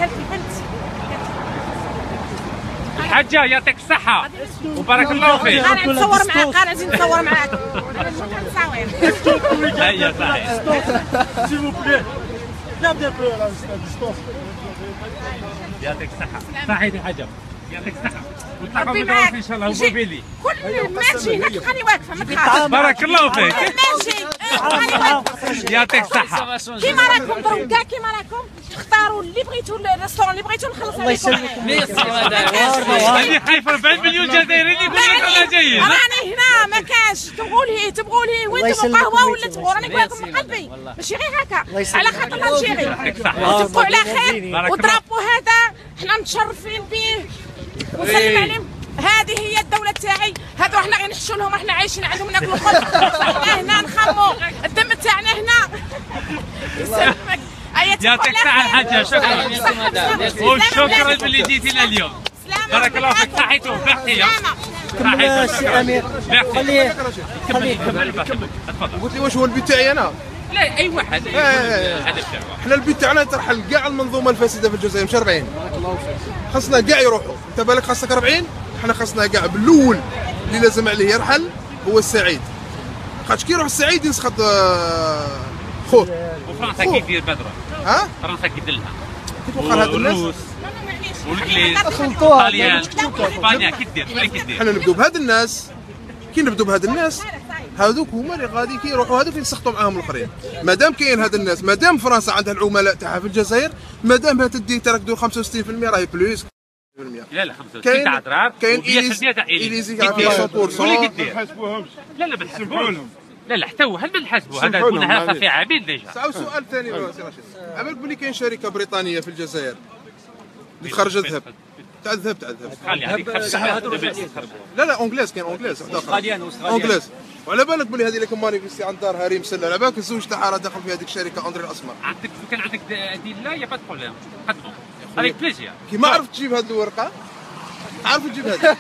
قالتها لك البنت. الحاجة يعطيك الصحة وبارك الله فيك. انا نتصور معاك، انا نجي نتصور معاك. انا مش كنصور. لا يا صاحبي. S'il vous plaît. Regardez un peu la distance. يعطيك الصحة. صحيح الحاجة. يعطيك الصحة. ونتلاقاو ربي في معاك. ان شاء الله وموبيلي. كل ما تجي هنا تلقاني واقفه ما تخافش. بارك الله فيك. ما نجي تلقاني واقفه. يعطيك الصحة. كيما راكم دروك كاع كيما راكم تختاروا اللي بغيتوا الريستورون اللي بغيتوا نخلص عليكم. هذه خايفة 40 مليون جزائري اللي يقول لك انا جايين. راني هنا ما كانش تبغوا لي وين تبغوا قهوه ولا تبغوا، راني نقول لكم من قلبي ماشي غير هكا على خاطر الجيري. تبقوا على خير وترابوا هذا حنا متشرفين به ونسلم عليهم. هذه هي الدولة تاعي، هذو احنا غير نحشوا لهم، احنا عايشين عندهم ناكلوا خبز، احنا هنا نخموا الدم تاعنا هنا. يسلمك. يعطيك الصحة الحاجة، شكرا. وشكرا باللي جيتينا اليوم. بارك الله فيك. صحيتو بحثية. كمل سي امير. خليه قلت لي واش هو البيت تاعي انا؟ لا اي واحد. الهدف تاعو. احنا البيت تاعنا ترحل كاع المنظومه الفاسده في الجزائر مش 40. خاصنا كاع يروحوا، انت بالك خاصك 40، احنا خاصنا كاع بالاول اللي لازم عليه يرحل هو السعيد. خاطش كي يروح السعيد ينسخط خوه. وفرنسا كيف يدير بدر؟ ها؟ فرنسا كي يدير لها. كي توقع هاد الناس؟ والانجليز خلطوها. طاليان اسبانيا كي دير كي دير. احنا نبدو بهاد الناس، كي نبدو بهاد الناس هذوك هما اللي غادي كي يروحوا هذوك ينسخطوا معاهم الاخرين. مادام كاين هاد الناس، مادام فرنسا عندها العملاء تاعها في الجزائر، مادام تدي تركدوا 65% راهي بلوس. لا لا 65 تاع اضرار كاين 100% تاع إليزي فيها 100%. واللي كدير. لا لا ما نحاسبوهمش. لا حتى هو هل ما نحاسبوه؟ هذا تكون هافه في عبيد ديجا. سؤال ثاني سي رشيد، عبالك بلي كاين شركه بريطانيه في الجزائر اللي تخرج الذهب تاع الذهب خلي هذيك لا اونجليز، كاين اونجليز اونجليز. وعلى بالك بلي هذه اللي كان مانيفيستي عند دار هاري مسلة، على بالك الزوج تاعها راه داخل في هذيك الشركه اندري الاسمر. كان عندك ديل لا يا با بروبليم قدموا افيك بليزير. كي ما عرفت تجيب هذه الورقه تعرف تجيب هذه.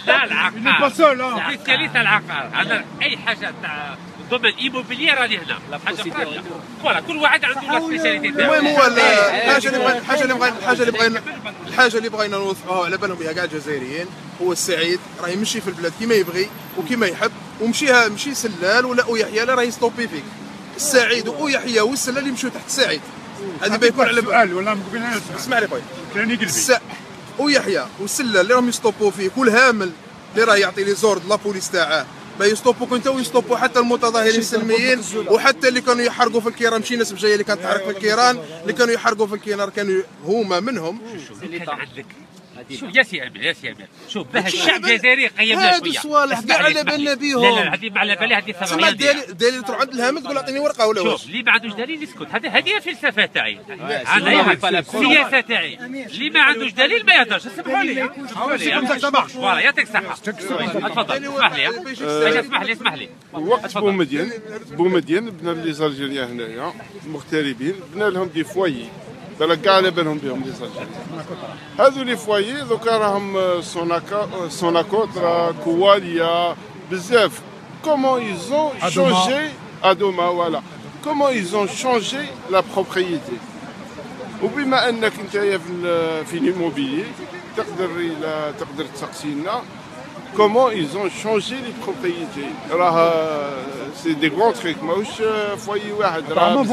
لا العقار سبيسياليست العقار. انا اي حاجه تاع دومين ايموبيليير راني هنا حاجه اخرى. فوالا كل واحد عنده لا سبيسياليتي تاعو. المهم هو الحاجه اللي بغينا نوضحوها على بالهم بها كاع الجزائريين هو السعيد راه يمشي في البلاد كيما يبغي وكيما يحب، مشي سلال ولا يحيى اللي راه يستوبي فيك. السعيد ويحيى والسلال يمشوا تحت السعيد. هذه بيكون على سؤال ولا مقبلنا. اسمع لي خويا، كلاني قلبي ويحيى والسلال اللي راهم يستوبوا فيه، كل هامل اللي راه يعطي لي زورد لابوليس تاعه با يستوبوك انت ويستوبوا حتى المتظاهرين السلميين، وحتى اللي كانوا يحرقوا في الكيران. ماشي ناس بجايه اللي كانت تحرق في الكيران، اللي كانوا يحرقوا في الكيران كانوا هما منهم. اللي عندك شوف يا سي امير شوف باه الشعب الجزائري قيمنا شويه. هادو الصوالح كاع على بالنا بيهم. لا هذه ما على بالي، هذه ثمريه دليل تروح عند الهامل تقول اعطيني ورقه ولا واش. شوف اللي ما عندوش دليل يسكت. هذه الفلسفه تاعي، السياسه تاعي. اللي ما عندوش دليل ما يهدرش. اسمحوا لي فوالا يعطيك الصحه. تفضل اسمح لي وقت بومدين بنا لي زالجيريان هنايا مغتربين، بنا لهم دي فوايي بالك كاع على بالهم بهم لي زالجيريان. هذو لي فوايي دوكا راهم سوناكوت كواليا بزاف. كومون ايزون شونجي ادوما فوالا كومون ايزون شونجي لا بروبريتي. وبما انك نتايا في ليموبيلي تقدر تسقسي لنا comment ils ont changé les propriétés. C'est des grands trucs. ماهوش فوايي واحد راه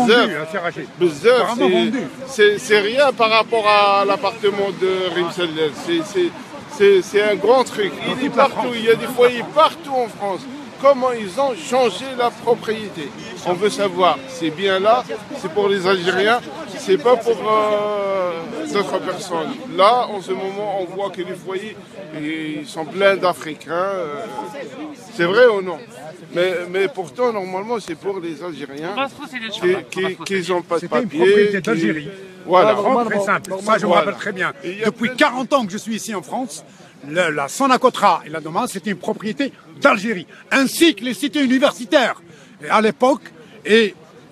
بزاف. C'est rien par rapport à l'appartement de Rimsel. C'est un grand truc. Il y a des foyers partout en France. Comment ils ont changé la propriété. On veut savoir. C'est bien là, c'est pour les Algériens, c'est pas pour d'autres personnes. Là, en ce moment, on voit que les foyers ils sont pleins d'Africains. C'est vrai ou non? Mais pourtant, normalement, c'est pour les Algériens qui n'ont pas de papier. Propriété d'Algérie. Voilà. Très simple. Ça, je me rappelle très bien. Depuis 40 ans que je suis ici en France, la Sonacotra et la Doma, c'était une propriété d'Algérie, ainsi que les cités universitaires. Et à l'époque, et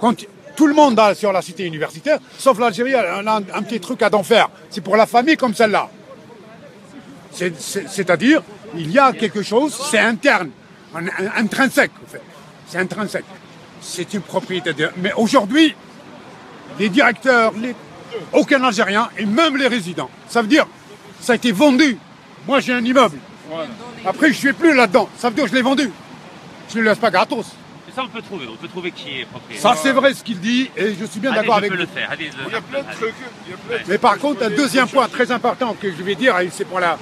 quand tout le monde a sur la cité universitaire, sauf l'Algérie, elle a un petit truc à d'en faire. C'est pour la famille comme celle-là. C'est-à-dire, il y a quelque chose, c'est interne, intrinsèque, en fait. C'est intrinsèque. C'est une propriété. Mais aujourd'hui, les directeurs, Aucun Algérien, et même les résidents. Ça veut dire, ça a été vendu. Moi, j'ai un immeuble. Après, je ne suis plus là-dedans. Ça veut dire que je l'ai vendu. Je ne le laisse pas gratos. Et ça, on peut trouver qui est propriétaire. Ça, c'est vrai ce qu'il dit, et je suis bien d'accord avec lui. Il y a plein de trucs. Mais par contre, un deuxième point très important que je vais dire, et c'est pour la...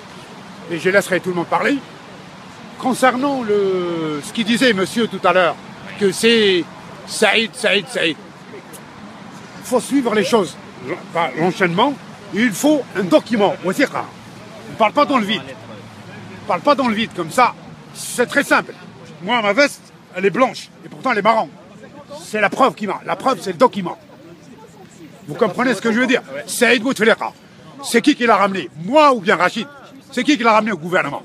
Et je laisserai tout le monde parler. Concernant ce qu'il disait monsieur tout à l'heure, que c'est Saïd. Il faut suivre les choses. L'enchaînement, il faut un document. On ne parle pas dans le vide. On ne parle pas dans le vide comme ça. C'est très simple. Moi, ma veste, elle est blanche. Et pourtant, elle est marron. C'est la preuve qui m'a. La preuve, c'est le document. Vous comprenez ce que je veux dire? Saïd Bouteflika. C'est qui l'a ramené? Moi ou bien Rachid? C'est qui l'a ramené au gouvernement?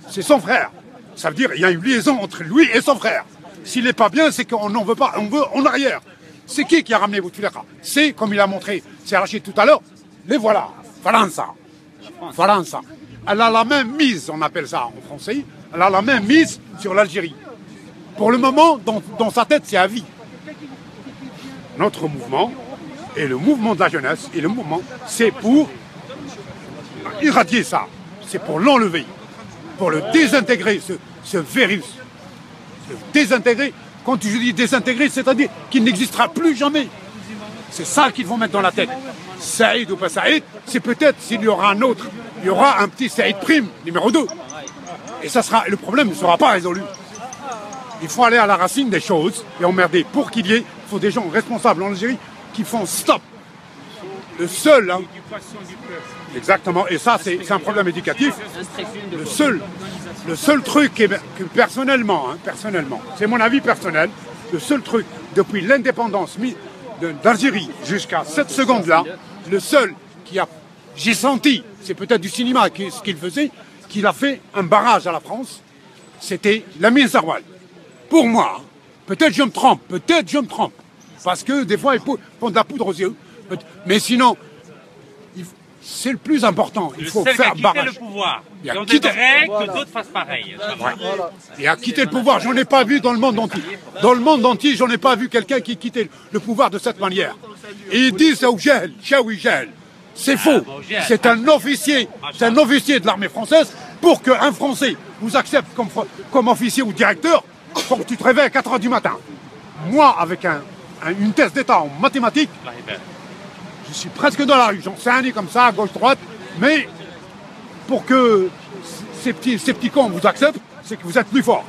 C'est son frère. Ça veut dire qu'il y a une liaison entre lui et son frère. S'il n'est pas bien, c'est qu'on n'en veut pas. On veut en arrière. C'est qui a ramené Bouteflika? C'est, comme il a montré, c'est Rachid tout à l'heure, les voilà. France. Elle a la même mise, on appelle ça en français, elle a la même mise sur l'Algérie. Pour le moment, dans sa tête, c'est à vie. Notre mouvement, et le mouvement de la jeunesse, et le mouvement, c'est pour irradier ça. C'est pour l'enlever, pour le désintégrer, ce virus. Le désintégrer, quand je dis désintégrer, c'est-à-dire qu'il n'existera plus jamais. C'est ça qu'ils vont mettre dans la tête. Saïd ou pas Saïd, c'est peut-être s'il y aura un autre, il y aura un petit Saïd Prime, numéro 2. Et le problème ne sera pas résolu. Il faut aller à la racine des choses et emmerder. Pour qu'il y ait, il faut des gens responsables en Algérie qui font stop. Le seul, hein, exactement, et ça c'est un problème éducatif. Le seul truc que personnellement, c'est mon avis personnel, le seul truc depuis l'indépendance d'Algérie jusqu'à cette seconde-là, le seul j'ai senti, c'est peut-être du cinéma ce qu'il faisait, qu'il a fait un barrage à la France, c'était Lamine Sarwal. Pour moi, peut-être je me trompe, parce que des fois ils font de la poudre aux yeux, mais sinon, c'est le plus important, il faut faire barrage. Le pouvoir. Il y a que d'autres fassent pareil. Il a quitté le pouvoir, j'en ai pas vu dans le monde entier. Dans le monde entier, j'en ai pas vu quelqu'un qui quittait le pouvoir de cette manière. Et ils disent au Jahl, c'est faux. C'est un officier de l'armée française. Pour qu'un Français vous accepte comme officier ou directeur, il faut que tu te réveilles à 4 h du matin. Moi, avec une thèse d'État en mathématiques, je suis presque dans la rue. J'enseigne comme ça, à gauche-droite. Mais pour que ces petits cons vous acceptent, c'est que vous êtes plus fort.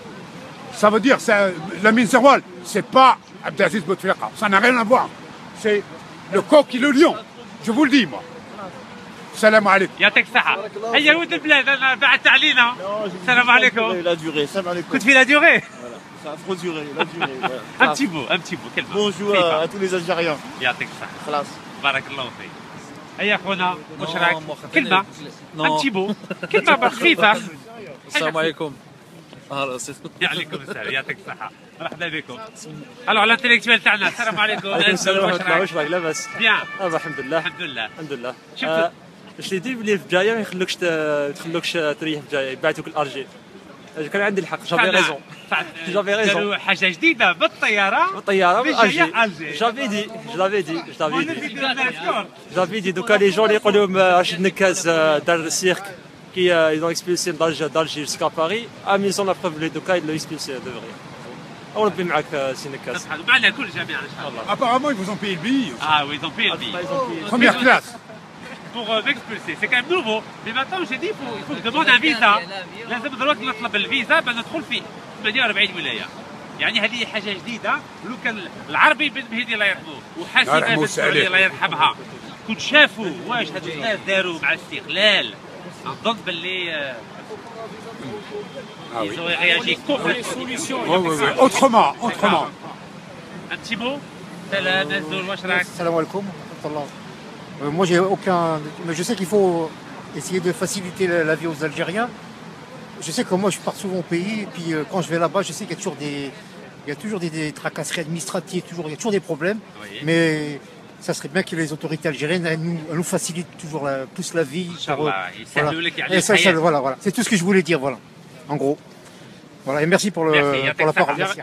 Ça veut dire, Lamine Sarwal, c'est pas Abdelaziz Bouteflika. Ça n'a rien à voir. C'est le coq et le lion. Je vous le dis, moi. السلام عليكم. يعطيك الصحة. هيا ولد البلاد أنا بعثت علينا. السلام عليكم. La durée, السلام عليكم. كنت في la durée. Ça a trop duré, la durée. Un petit mot. Bonjour à tous les Algériens. يعطيك الصحة. خلاص. بارك الله فيك. هيا أخونا واش راك؟ كلمة. Un petit mot. كلمة خفيفة. السلام عليكم. يعليكم السلام يعطيك الصحة. مرحبا بكم. الو على الانتليكتوال تاعنا السلام عليكم. السلام عليكم. واش راك لاباس؟ بيان. الحمد لله. الحمد لله. شفت واش اللي بلي في جايه ما يخلوكش تريح في جايه يبعثوك الارجي. كان عندي الحق جافي ريزون. داروا حاجه جديده بالطياره بالارجي. جافي دي دوكا لي جون اللي يقولوا رشيد نكاز دار السيرك qui ils ont expulsé d'Alger jusqu'à Paris. Ah mais ils ont la preuve les دوكا ils l'ont expulsé de vrai. وربي معك سي نكاز. معنا كل جميع ان شاء الله. Apparemment ils vous ont payé le billet. Ah oui, ils ont payé le billet. Première classe. Pour m'expulser. C'est quand même nouveau. Mais maintenant, j'ai dit, il faut que je demande un visa. لازم دلوقتي نطلب الفيزا باش ندخل فيه. 48 ولاية. يعني هذه حاجة جديدة. لو كان العربي بن مهدي الله يرحمه وحاسبة بن سعودي الله يرحمها. كنت شافوا واش هاد الناس داروا مع الاستقلال. نظن باللي ils auraient réagi complètement. Autrement. Un petit mot. Salam Nazdoul, واش راك؟ Salam alaikum. Moi, j'ai aucun. Mais je sais qu'il faut essayer de faciliter la vie aux Algériens. Je sais que moi, je pars souvent au pays, et puis quand je vais là-bas, je sais qu'il y a toujours des tracasseries administratives, il y a toujours des problèmes. Oui. Mais ça serait bien que les autorités algériennes elles nous facilitent toujours plus la vie. Voilà. C'est tout ce que je voulais dire, voilà. En gros. Voilà, et merci pour la parole. Merci.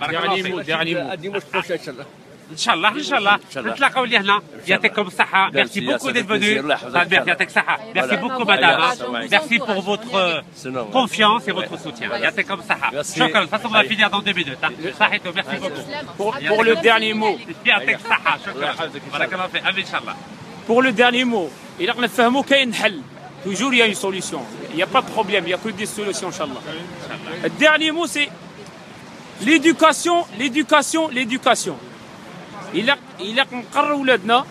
ان شاء الله ان شاء الله نتلاقاو اللي هنا. يعطيكم الصحه. ميرسي بوكو ديت فونو. يعطيك الصحه. ميرسي بوكو مدام. ميرسي بور فوتر confiance et votre soutien. يعطيكم الصحه. شكرا. فاصل on va finir dans 2 minutes. صحيتو. ميرسي بوكو. Pour le dernier mot. يعطيك الصحه. شكرا. بارك الله فيك. ان شاء الله. Pour le dernier mot. إلا نفهموا كاين حل. Toujours il y a une solution. Il n'y a pas de problème. Il n'y a que des solutions inchallah. Le dernier mot c'est l'éducation. إلا نقروا ولادنا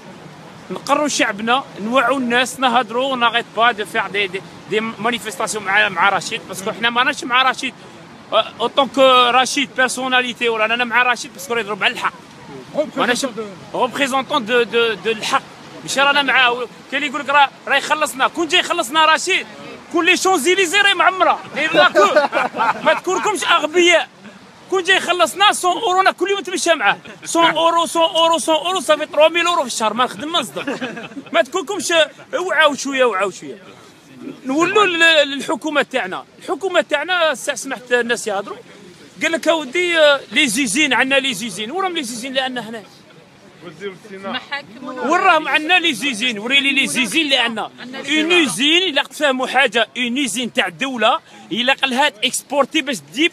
نقروا شعبنا نوعوا الناس نهضروا نغيت با دو فيغ دي مانيفيستاسيون مع رشيد باسكو حنا ماناش مع رشيد اوطون كو رشيد بيرسوناليتي ولا انا مع رشيد باسكو يضرب على الحق ماناش ريبريزونطون دو الحق ماشي رانا معاه. كاين اللي يقول لك راه يخلصنا كون جاي يخلصنا رشيد كل لي شونزيليزي راهي معمره ما تكونكمش اغبياء. كون جاي يخلصنا 100 اورو انا كل يوم نتمشى معاه 100 اورو صافي 3000 اورو في الشهر ما نخدم ما نصدق. ما تكونكمش وعاو شويه نولوا للحكومه تاعنا. الحكومه تاعنا سمحت الناس يهضروا قال لك اودي لي زيزين عندنا لي زيزين وراهم لي زيزين لان هنا وراهم عندنا لي زيزين وريلي لي زيزين اللي عندنا اون اوزين. الا تفهموا حاجه اون اوزين تاع الدوله الا قالها اكسبورتي باش تجيب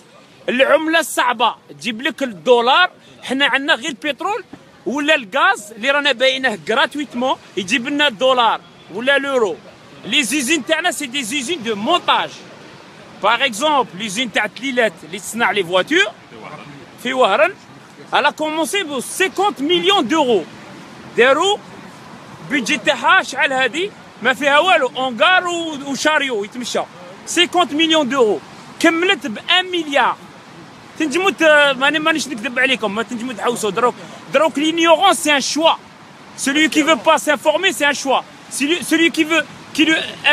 العمله الصعبه تجيب لك الدولار. حنا عندنا غير البترول ولا الغاز اللي رانا باينه غراتويتمون يجيب لنا الدولار ولا لورو. لي زيزين تاعنا سي دي زيزين دو مونتاج. باغ اكزومبل ليزين تاع تليلات اللي تصنع لي فواتور في وهران الا كومونسي ب 50 مليون دورو. داروا بيجي تاعها شحال هادي ما فيها والو اونغار وشاريو يتمشى 50 مليون دورو. كملت ب 1 مليار. تنجموا مانيش نكذب عليكم ما تنجموا تحوسوا دروك l'ignorance c'est un choix. Celui qui veut pas s'informer c'est un choix. Celui qui veut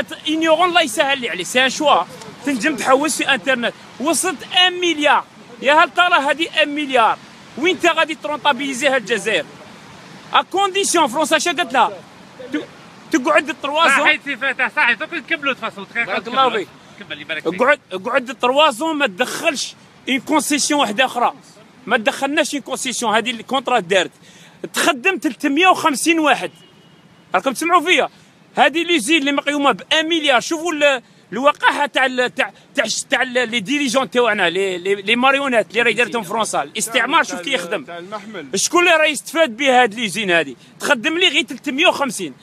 être ignorant الله يسهل لي عليه c'est un choix. تنجم تحوس في انترنت. وصلت 1 مليار. يا هل ترى هذه 1 مليار وين انت غادي ترونطابيزيها الجزائر؟ ا كونديسيون فرنسا اش قالت لها؟ تقعد 3 زون. صحيح سي فاتح صحيح. دوك نكملوا تفاصيل. بارك الله فيك. اقعد 3 زون ما تدخلش اون كونسيسيون واحده اخرى. ما تدخلناش اون كونسيسيون. هذه الكونترا دارت تخدم 350 واحد. راكم تسمعوا فيا. هذه ليزين اللي مقيومه ب 1 مليار. شوفوا الوقاحه تاع لي ديريجون تاعنا لي ماريونات اللي راهي دارتهم فرنسا. الاستعمار شوف كي يخدم. شكون اللي راه يستفاد بها هذه ليزين هذه؟ تخدم لي غير 350.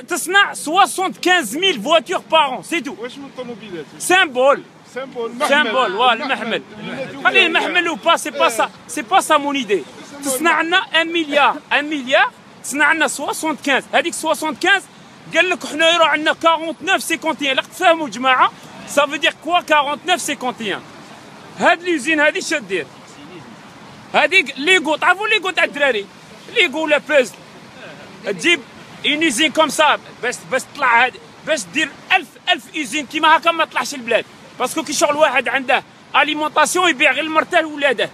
تصنع 75000 فواتور بار سي تو. واش من طوموبيلات؟ سامبول واه المحمل. خليه المحمل وبا سي با سا مون ايدي. تصنع لنا 1 مليار تصنع لنا 75. هذيك 75 قال لك حنا راه عندنا 49-51. لا تفهموا جماعه سافو دير كوا 49-51. هاد ليزين هذه اش دير؟ هذيك ليغو تعرفوا ليغو تاع الدراري ليغو ولا بيزل تجيب اون اوزين كوم سا باش تطلع هذه باش دير 1000 اوزين كيما هكا ما طلعش البلاد. باسكو كي شغل واحد عنده اليمونطاسيون يبيع غير لمرته لولاده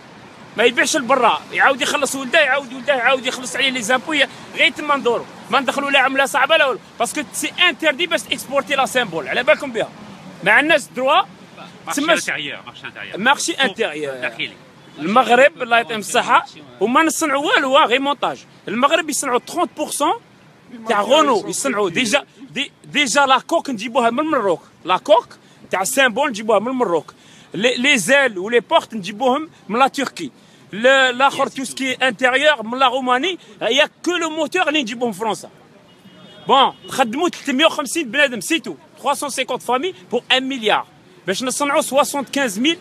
ما يبيعش لبرا. يعاود يخلص ولده يعاود يخلص عليه لي زامبوي غير تما ندورو ما ندخلوا لا عمله صعبه لا والو. باسكو سي انتردي باش اكسبورتي لا سيمبول. على بالكم بها ما عندناش دروا. مارشي انتيريور داخلي. المغرب الله يعطيهم الصحه وما نصنعوا والو غير مونتاج. المغرب يصنعوا 30% تاع غونو يصنعوا ديجا لا كوك نجيبوها من المروك. لا كوك تاع السيمبول نجيبوها من المروك. لي زيل ولي بورت نجيبوهم من لا تركي. الاخر توسكي انتيريور من لا روماني. يا كو لو موتور اللي نجيبوهم فرنسا. بون خدموا 350 بنادم سيتو 350 فامي بور 1 مليار باش نصنعوا 75000.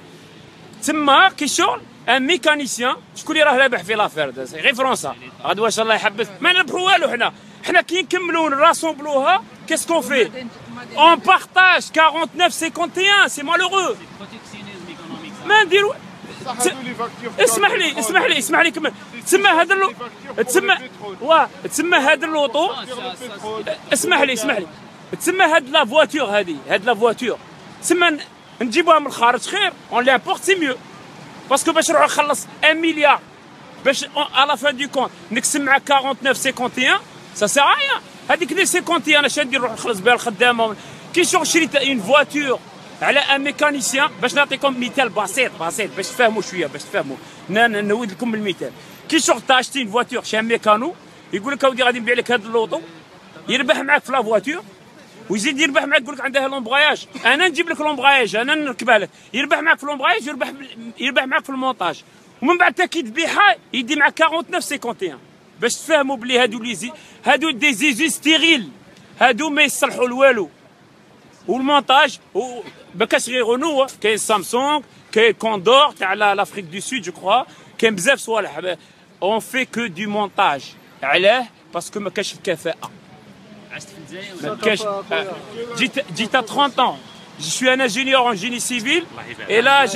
تما كي شغل ان ميكانيسيان شكون اللي راه رابح في لافير غير فرنسا. غدوه ان شاء الله يحبس ما نربحوا والو. حنا كي نكملوا نراسومبلوها كيس كون في اون بارطاج 49-51. سي مالوغو ما نديروا. اسمح لي كمل. تسمى هذا اللوطو اسمح لي تسمى هاد لا فواتور هاد لا فواتور تسمى نجيبوها من الخارج خير. اون لامبورت سي ميو باسكو باش نروح نخلص 1 مليار باش على فان دو كونت نقسم مع 49-51 سا سير ريان. هذيك لي 51 انا شندير نروح نخلص بها الخدامه. كي شغل شريت اون فواتور على ان ميكانيسيان باش نعطيكم مثال بسيط باش تفهموا شويه باش تفهموا نود لكم المثال. كي شغل تاشتي اون فواتور شي ميكانو يقول لك اودي غادي نبيع لك هذا اللوطو، يربح معاك في لا فواتور ويزيد يربح معاك، يقول لك عندها لومبغاياج، انا نجيب لك لومبغاياج، انا نركبها لك، يربح معاك في لومبغايج، يربح معاك في المونتاج، ومن بعد تا كي تبيعها يدي معاك 49 باش تفهموا بلي هادو دي زيزي ستيريل، هادو ما يصلحوا لوالو. والمونتاج ما كاش غير رونو، كاين سامسونج، كاين كوندور تاع لافريك دو سود جو كخوا، كاين بزاف صوالح. اون في كو دو مونتاج، علاه؟ باسكو ما كاش الكفاءة. عشت في الجزائر؟ ما كاش. جيت 30 ans. Je suis un ingénieur en génie civil et là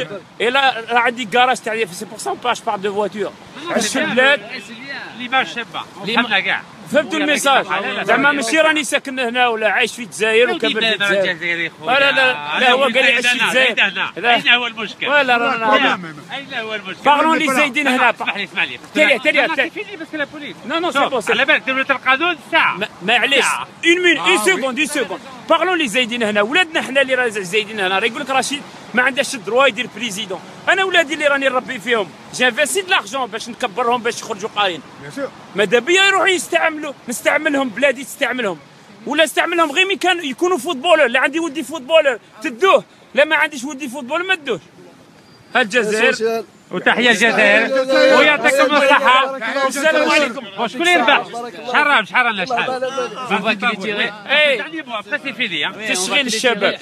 عندي كراج تاعي، c'est pour ça je parle de voiture. عشت في البلاد. l'image شابة. فهمنا كاع. فهمتوا الميساج؟ زعما ماشي راني ساكن هنا ولا عايش في الجزائر وكبر في الجزائر. لا هو قال لي عايش في الجزائر. أين هو المشكل؟ ولا رانا أين هو المشكل؟ بارلون لي زايدين هنا. اسمح لي. تالي. بس لا بوليس. نو سي بون. على بالك دولة القانون ساعة. معليش. اون سكوند. بارلون لي زايدين هنا، ولادنا حنا اللي راه زايدين هنا، راه يقول لك رشيد ما عندهاش الدروا يدير بريزيدون. انا ولادي اللي راني نربي فيهم جانفيسي د لارجون باش نكبرهم باش يخرجوا قارين. ماذا بيا يروحوا نستعملهم بلادي تستعملهم، ولا استعملهم غير كانوا يكونوا فوتبولر. لا عندي ودي فوتبولر تدوه، لا ما عنديش ودي فوتبولر ما تدوش. الجزائر وتحية الجزائر ويعطيكم الصحة والسلام عليكم. وشكون يربح؟ شحال ولا شحال؟ تشغيل الشباب.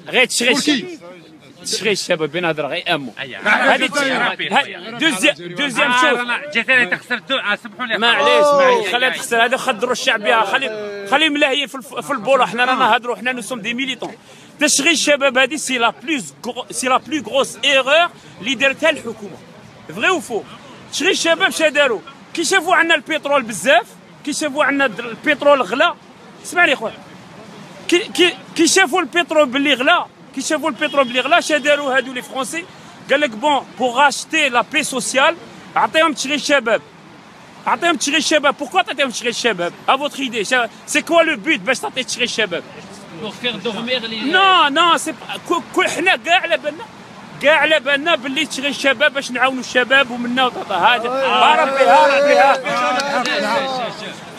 غير تشغيل الشباب بين هضره غير امو. هذه دوزيام شوف. الجزائر تخسر. سمحوا لي. معليش خليها تخسر. هذا خضروا الشعبيه، خليهم ملاهيين في البوله. حنا رانا نهضروا، حنا نو سوم دي ميليتون. تشغيل الشباب هذه سي لا بلو غروس ايرور اللي دارتها الحكومه. فغي وفو. تشغيل الشباب شا داروا؟ كي شافوا عندنا البترول بزاف، كي شافوا عندنا البترول غلا، اسمعني خويا، كي شافوا البترول باللي غلا، شا داروا هادو لي فرونسي؟ قال لك بون بوغ اشتي لا بي سوسيال عطيهم تشغيل الشباب. بوركوا تعطيهم تشغيل الشباب؟ ا فوتر ايدي سي كوا لو بوت باش تعطي تشغيل الشباب؟ نو سي كل حنا كاع على بالنا باللي تشغيل الشباب باش نعاونوا الشباب ومنا وطاطا. هذا ربي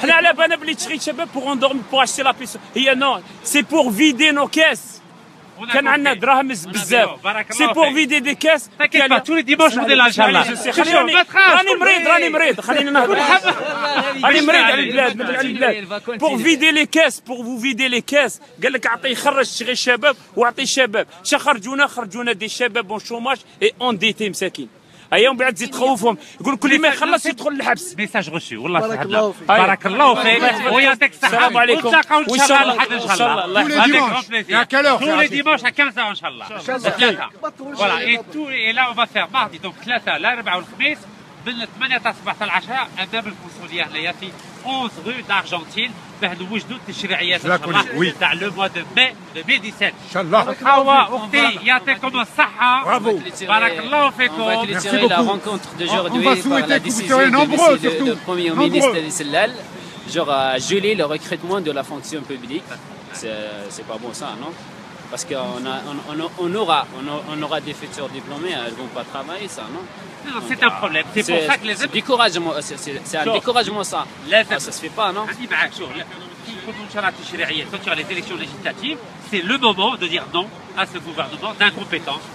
حنا على بالنا باللي تشغيل الشباب بوغ اندورمي بوغ اشتي لا بيس. هي نو سي بوغ فيدي نو كاس. كان عندنا دراهم بزاف، سي بوغ فيدي دي كاس. تو لي ديمونش ندير ان شاء الله. راني مريض خليني نهضر. راني مريض على البلاد. بوغ فيدي لي كاس، قال لك اعطي يخرج تشغيل الشباب واعطي الشباب. خرجونا دي شباب اون شوماج اي اون ديتي مساكين. ايا ومن بعد تزيد تخوفهم، يقول كل ما يخلص يدخل للحبس. ميساج غشي والله. بارك الله فيك ويعطيك الصحة. السلام عليكم. ونتلاقاو ان شاء الله ان شاء الله. tous les dimanches à 15h ان شاء الله. Voilà et là on va faire mardi donc 3 الاربعاء والخميس من 8 تاع الصباح حتى العشاء امام القنصليه هنايا في 11 رue d'Argentine باه نوجدوا التشريعيات ان شاء الله تاع لو موا دو مي 2017 ان شاء الله. حوا اختي يعطيكم الصحة. برافو. بارك الله فيكم. On va clôturer la rencontre d'aujourd'hui par la décision du Premier ministre Sellal, genre à geler le recrutement de la fonction publique. C'est pas bon ça, non? Parce qu'on aura des futurs diplômés, elles ne vont pas travailler ça, non? Non, c'est un problème. C'est pour ça que les découragement, c'est un découragement ça. Ça se fait pas, non? Sur les élections législatives, c'est le moment de dire non à ce gouvernement d'incompétence.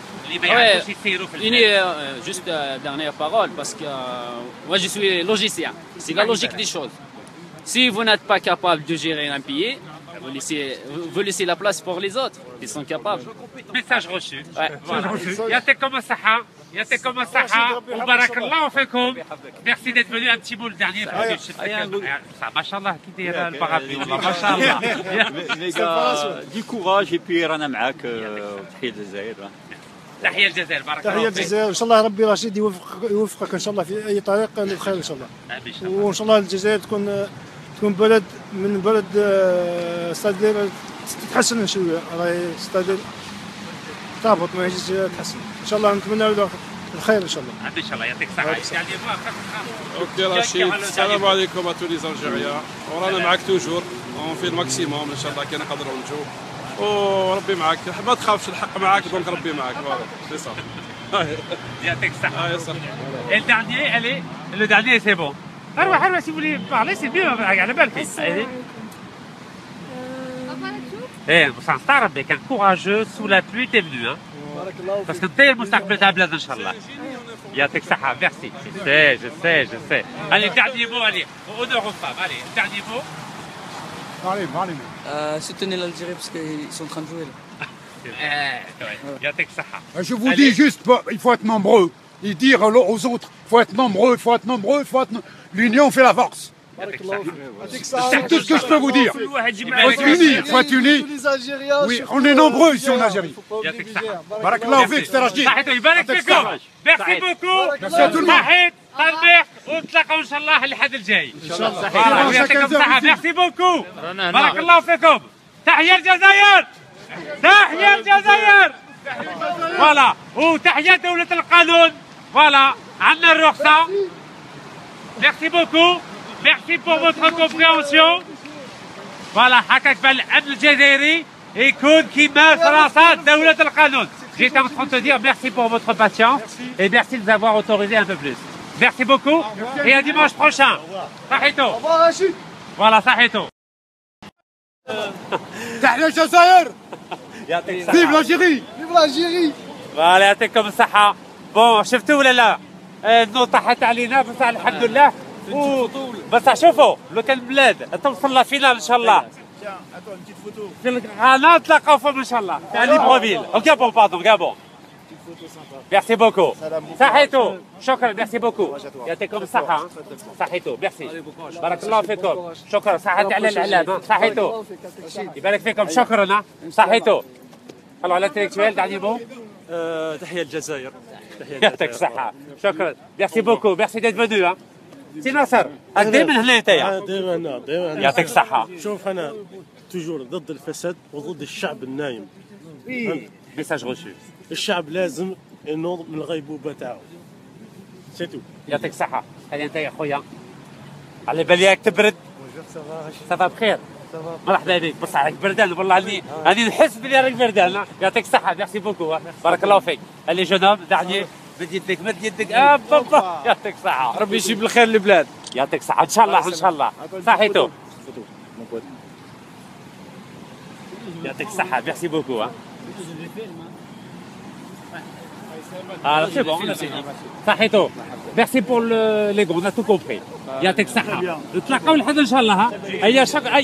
Juste dernière parole, parce que moi je suis logicien. C'est la logique des choses. Si vous n'êtes pas capable de gérer un pays, vous laissez la place pour les autres. Ils sont capables. Message reçu. يعطيكم الصحة وبارك الله فيكم. Merci d'être venu. Un petit mot le dernier. ما شاء الله كي داير البارابلي والله ما شاء الله. دي كوراج اي رانا معاك. تحية الجزائر. تحية الجزائر. بارك الله فيك. تحية الجزائر. ان شاء الله ربي رشيد يوفقك ان شاء الله في اي طريق للخير ان شاء الله. وان شاء الله الجزائر تكون بلد من بلد استادير تتحسن شويه. راهي استادير تهبط ما يجيش تحسن ان شاء الله. نتمنى له الخير ان شاء الله. ان شاء الله يعطيك الصحه. اوكي رشيد. السلام عليكم à tous les Algériens. ورانا معاك توجور اون في الماكسيموم ان شاء الله كي نقدروا نجوا وربي معاك. ما تخافش الحق معاك دونك ربي معاك. فوالا سي صافي. Et le dernier, c'est bon. Alors, si vous voulez parler, c'est mieux. Regarde, allez. ايه بس نستغرب كان كوراجو سو لا بلوي تي فنو باسكو انت المستقبل تاع البلاد ان شاء الله. يعطيك الصحة ميرسي. جو سي. Allez, dernier mot, allez. Honneur aux femmes, allez, dernier mot. Soutenez l'Algérie parce qu'ils sont en train de jouer là. يعطيك الصحة. Je vous dis juste, il faut être nombreux. Et dire aux autres, il faut être nombreux, l'union fait la force. C'est tout ce que je peux vous dire. Il faut être unis. Oui, on est nombreux ici en Algérie. Barakallahu fik, c'était Rachid. Merci beaucoup. Merci à tout le monde. صحيت ونتلاقاو ان شاء الله الحد الجاي. ان شاء الله. يعطيكم الصحة. ميرسي بوكو. بارك الله فيكم. تحية الجزائر. تحية الجزائر. فوالا وتحية دولة القانون. فوالا عندنا الرخصة. Merci beaucoup. Merci pour votre compréhension. Voilà, هكاك بالأمن الجزائري يكون كيما فرنسا دولة القانون. J'étais en train de te dire merci pour votre patience et merci de nous avoir autorisé un peu plus. Merci beaucoup et à dimanche prochain. صحيتو. Voilà, صحيتو. تحية الجزائر. Vive l'Algérie. Vive l'Algérie. Voilà, يعطيكم الصحة. بون شفتوا ولا لا؟ النور طاحت علينا بس الحمد لله. بس شوفوا لو كان البلاد توصل لفينال ان شاء الله في القناه نتلاقاو فيهم ان شاء الله تاع ليبروفيل او غابون باردون غابون. ميرسي بوكو. صحيتو. شكرا. ميرسي بوكو. يعطيكم الصحة. صحيتو. ميرسي. بارك الله فيكم. شكرا. صحتي على الاعلام. صحيتو. يبارك فيكم. شكرا. صحيتو. الو على الانتلكتويل دعني مو. تحية الجزائر. يعطيك الصحة. شكرا. ميرسي بوكو. ميرسي ديت فونو. سي ناصر دائما هنا نتايا. دائما هنا دائما. يعطيك الصحة. شوف انا توجور ضد الفساد وضد الشعب النايم. ميساج غوشو. الشعب لازم ينوض من الغيبوبة تاعو. سيتو. يعطيك الصحة. هذه انت يا خويا. على بالي راك تبرد. صافا بخير. مرحبا بك. بصح راك بردان والله هاني نحس بلي راك بردان. يعطيك الصحة. ميرسي بوكو. بارك الله فيك. اللي جون هوم دعني مد يدك بابا. يعطيك الصحة. ربي يجيب الخير للبلاد. يعطيك الصحة. ان شاء الله. صحيتو. يعطيك الصحة. ميرسي بوكو. Ah, c'est bon, صحيتو. Merci pour les gants, on a tout compris. يعطيك الصحة. نتلاقاو لحد ان شاء الله. ها هيا شكرا.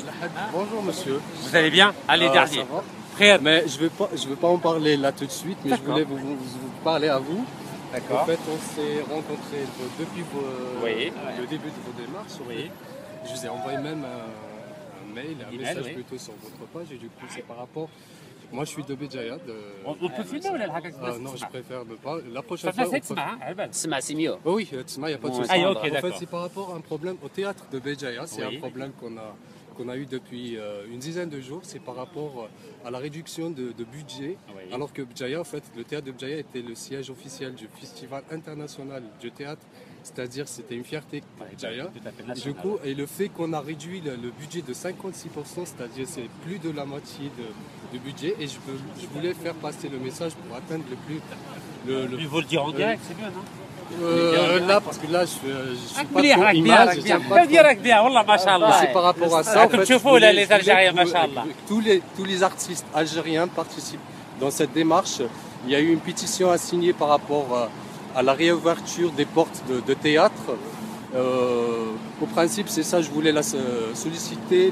Bonjour monsieur. Vous allez bien? Allez, dernier. Frère. Mais je vais pas en parler là tout de suite, mais je voulais vous parler à vous. D'accord. En fait, on s'est rencontrés depuis le début de vos démarches. Oui. Je vous ai envoyé même un mail, un message plutôt sur votre page, et du coup c'est par rapport. Moi je suis de Béjaïa. On peut filmer ou là non, je préfère ne pas. La prochaine fois. C'est mieux. Oui, il n'y a pas de souci. Ah, okay, en fait, c'est par rapport à un problème au théâtre de Béjaïa. C'est un problème qu'on a eu depuis une dizaine de jours. C'est par rapport à la réduction de budget. Alors que Béjaïa, en fait, le théâtre de Béjaïa était le siège officiel du Festival international du théâtre. C'est-à-dire c'était une fierté pour Béjaïa. Du coup, et le fait qu'on a réduit le budget de 56%, c'est-à-dire c'est plus de la moitié de budget. Et je voulais faire passer le message pour atteindre le plus... Il faut le dire en direct, c'est mieux, non? Là, parce que là, je suis pas trop image. C'est par rapport à ça. En fait, les Algériens, tous les artistes algériens participent dans cette démarche. Il y a eu une pétition à signer par rapport à la réouverture des portes de théâtre. Au principe, c'est ça, je voulais solliciter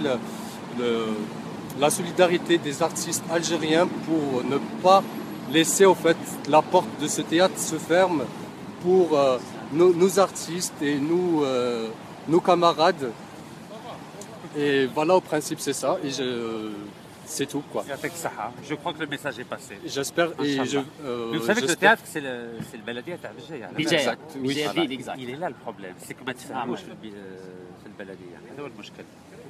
la solidarité des artistes algériens pour ne pas laisser en fait, la porte de ce théâtre se ferme pour nos artistes et nos camarades. Et voilà, au principe, c'est ça. Et c'est tout, quoi. Je crois que le message est passé. J'espère. Vous savez que le théâtre, c'est le Baladia تاع Béjaïa. Exact. Il est là le problème. C'est que ما تفهموش في البلدية. هذا هو المشكل.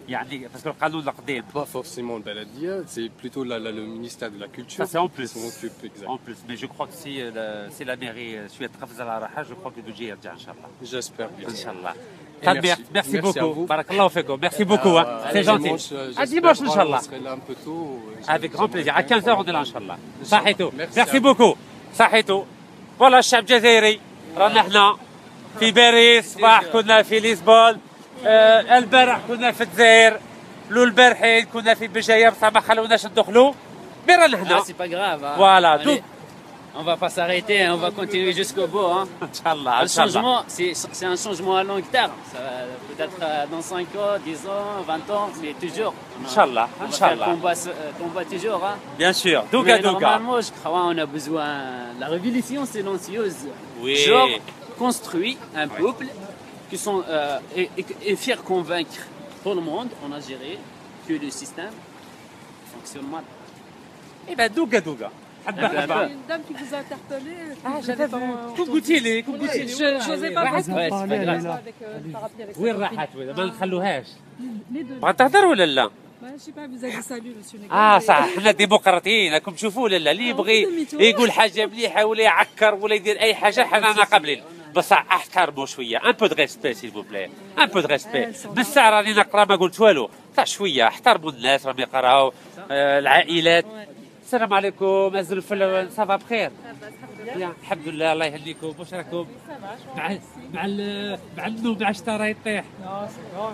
يعني parce que القانون القديم. Pas forcément le Baladia, c'est plutôt le ministère de la Culture. Ça c'est en plus. Qui s'en occupe, exact. En plus, mais je crois que si la mairie souhaite تقفز على راحة, je crois que le budget يرجع إن شاء الله. J'espère bien. إن شاء الله. Merci beaucoup. بارك الله فيكم. Merci beaucoup. C'est gentil. À dimanche إن شاء الله. On serait là un peu tôt. Avec grand plaisir. À 15h on est là إن شاء الله. صحيتو. Merci beaucoup. صحيتو. فوالا الشعب الجزائري رانا حنا في باريس، صباح كنا في لشبونة، البارح كنا في الجزائر، البارحين كنا في بجايه بصح ما خلوناش ندخلوا، مي رانا حنا. C'est pas grave. فوالا On va pas s'arrêter, on va continuer jusqu'au bout. Hein. Inch'Allah, Le changement, c'est un changement à long terme. Peut-être dans 5 ans, 10 ans, 20 ans, mais toujours. Inch'Allah, Inch'Allah. On combat toujours. Hein. Bien sûr, mais normalement, je crois qu'on a besoin de la révolution silencieuse. Oui. Genre, construit un peuple qui sont et faire convaincre tout le monde en Algérie que le système fonctionne mal. Eh ben, douga. Il y a une dame qui vous a interpellé. j'avais vu. Goutili. Je n'osais pas parce que وين راحت ما نخلوهاش. بغات تهضر ولا لا؟ Je sais pas, vous avez salué monsieur Négal. صح حنا ديمقراطيين راكم تشوفوا ولا لا؟ اللي يبغي يقول حاجه مليحه ولا يعكر ولا يدير اي حاجه حنا قابلين، بصح احترموا شويه، ان بو دو ريسبي سيل فو بلاي، ان بو دو ريسبي. بالساعه راني نقرا ما قلت والو، تاع شويه احترموا الناس راهم يقراو، العائلات. السلام عليكم، ازل الفل، صافا بخير؟ الحمد لله، الله يهنيكم، واش راكم؟ مع النوم مع الشتا راه يطيح.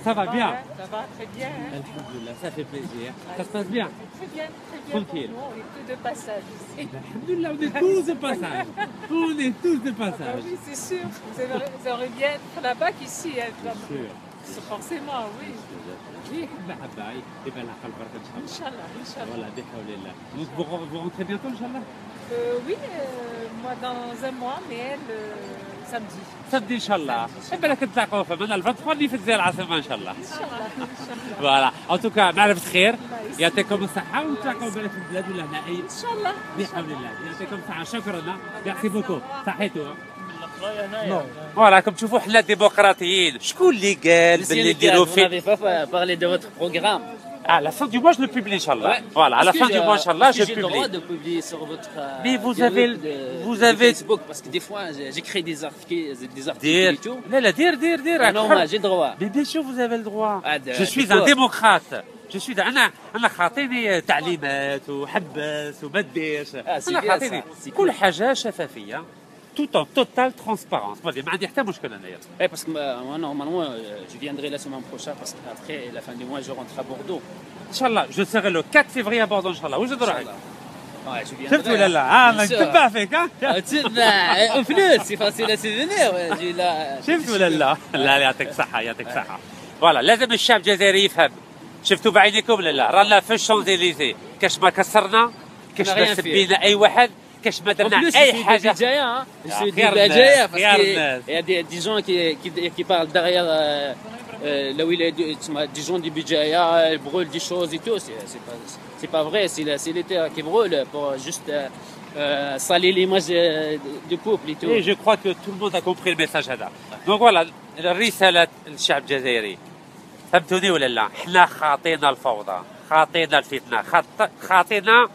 صافا بيان؟ صافا تري بيان. الحمد لله، صافي بليزير. Ça se passe bien? Très bien. Tranquille. On est tous de passage ici. Alhamdoulilah, on est tous de passage. On est tous de passage. Oui, c'est sûr. Vous aimeriez bien être là-bas qu'ici. Bien sûr. Forcément, oui. حبة يبقى لها خلف بركة إن شاء الله. إن شاء الله. Voilà, بحول الله. Donc vous rentrez bientôt إن شاء الله? Oui, moi dans un mois, mais elle samedi. samedi إن شاء الله. يبقى لك نتلاقاو في من 23 اللي في الجزائر العاصمة إن شاء الله. إن شاء الله. Voilà. En tout cas معرفة خير. يعطيكم الصحة ونتلاقاو بالك في البلاد ولا هنا أي. إن شاء الله. بحول الله. يعطيكم الصحة، شكرا. ميرسي بوكو. صحيتوا. فوالا راكم تشوفوا حنا ديمقراطيين، شكون اللي قال باللي نديروا Vous n'avez pas parlé de votre programme. À la fin du mois, je le publie, Inch'Allah. Voilà, à la fin du mois, Inch'Allah, je J'ai le droit publie. de publier sur votre Mais vous avez Facebook, parce que des fois, j'écris des articles Dire. et tout. لا دير Normal, j'ai le droit. Mais bien sûr, vous avez le droit. Je suis d'accord. un démocrate. Je suis أنا خاطيني تعليمات وحبس وما ديرش. c'est أنا bien خاطيني ça, c'est كل حاجة شفافية. Tout en totale transparence. ما عندي حتى مشكل أنايا. Parce que moi, normalement, je viendrai la semaine prochaine, parce qu'après la fin du mois, je rentre à Bordeaux. Inch'Allah, je serai le 4 février à Bordeaux, Inch'Allah. Où je dois aller? Ouais, je viendrai. شفت ولا لا؟ أنا نتبع فيك ها؟ En plus, c'est facile à se venir. J'ai là. شفت ولا لا؟ لا يعطيك الصحة، يعطيك الصحة. فوالا لازم الشعب الجزائري يفهم. شفتوا بعينيكم ولا لا؟ رانا في الشانزليزيه، كاش ما كسرنا، كاش ما سبينا أي واحد، كاش ما درنا أي حاجة. Je suis du Béjaïa, parce qu'il y a des gens qui parlent derrière là où il est des gens du Béjaïa, ils brûlent des choses et tout. C'est pas vrai, c'est l'État qui brûle pour juste salir l'image du peuple et tout. Et je crois que tout le monde a compris le message هذا. Donc voilà, الرسالة للشعب الجزائري. فهمتوني ولا لا؟ احنا خاطينا الفوضى، خاطينا الفتنة، خاطينا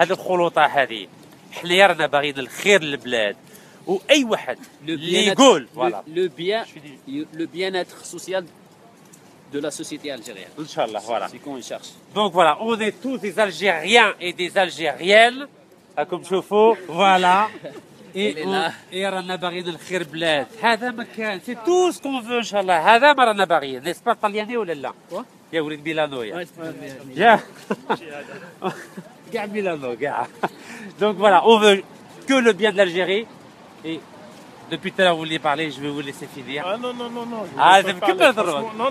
هذه الخلوطة هذه. احنا رانا باغيين الخير للبلاد، واي واحد اللي يقول le bien-être social de la société algérienne. Inch'Allah, voilà. C'est qu'on cherche. Donc voilà, on est tous des Algériens et des Algériennes, comme تشوفوا, voilà. Et رانا باغيين الخير بلاد، هذا مكان، c'est tout ce qu'on veut إنشاءالله، هذا ما رانا باغيين، نسبة طلياني ولا لا؟ يا ولد ميلانو يا. كاع ميلانو كاع. Donc voilà, on veut que le bien de l'Algérie. Et depuis tout à l'heure, vous vouliez parler, je vais vous laisser finir. Ah non, non, non, non.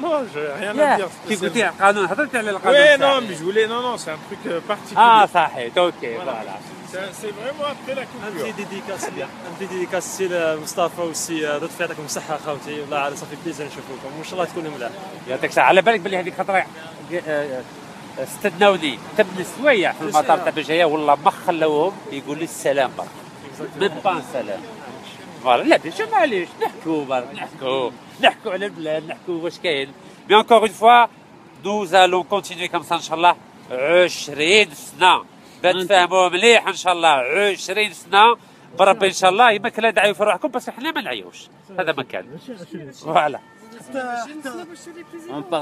Non, je n'ai rien à dire. Écoutez, القانون هضرت على القانون. Oui, non, mais je voulais, non, c'est un truc particulier. Ah, صحيح, ok, voilà. C'est vraiment après la culture. عندي ديديكاس سي لمصطفى وسي لطفي، يعطيكم الصحة خوتي، والله على صافي بليزير نشوفوكم، وإن شاء الله تكونوا ملاح. يعطيك الصحة، على بالك بلي هذيك خطرة استدناوني 8 سوايع في المطار تاع بجاية، والله ما خلوهم يقول لي السلام برك. ميم با السلام. فوالا لا بيان سور معليش نحكوا برك، نحكوا على البلاد، نحكوا واش كاين. مي انكور اون فوا nous allons continuer comme ça ان شاء الله 20 سنة. بتفهموا مليح ان شاء الله 20 سنة بربي ان شاء الله. يمكن لا دعيو في روحكم بس احنا ما نعيوش، هذا مكان. فوالا.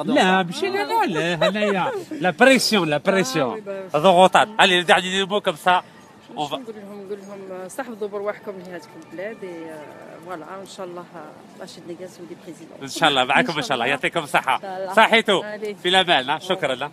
لا مشينا لا هنايا لا بريسيون ضغوطات. allez le dernier mot comme ça. نقول لهم استحفظوا برواحكم لهذيك البلاد فوالا ان شاء الله رشيد نقاس يولي بريزيدون ان شاء الله معكم ان شاء الله يعطيكم الصحه صحيتو في الامان شكرا.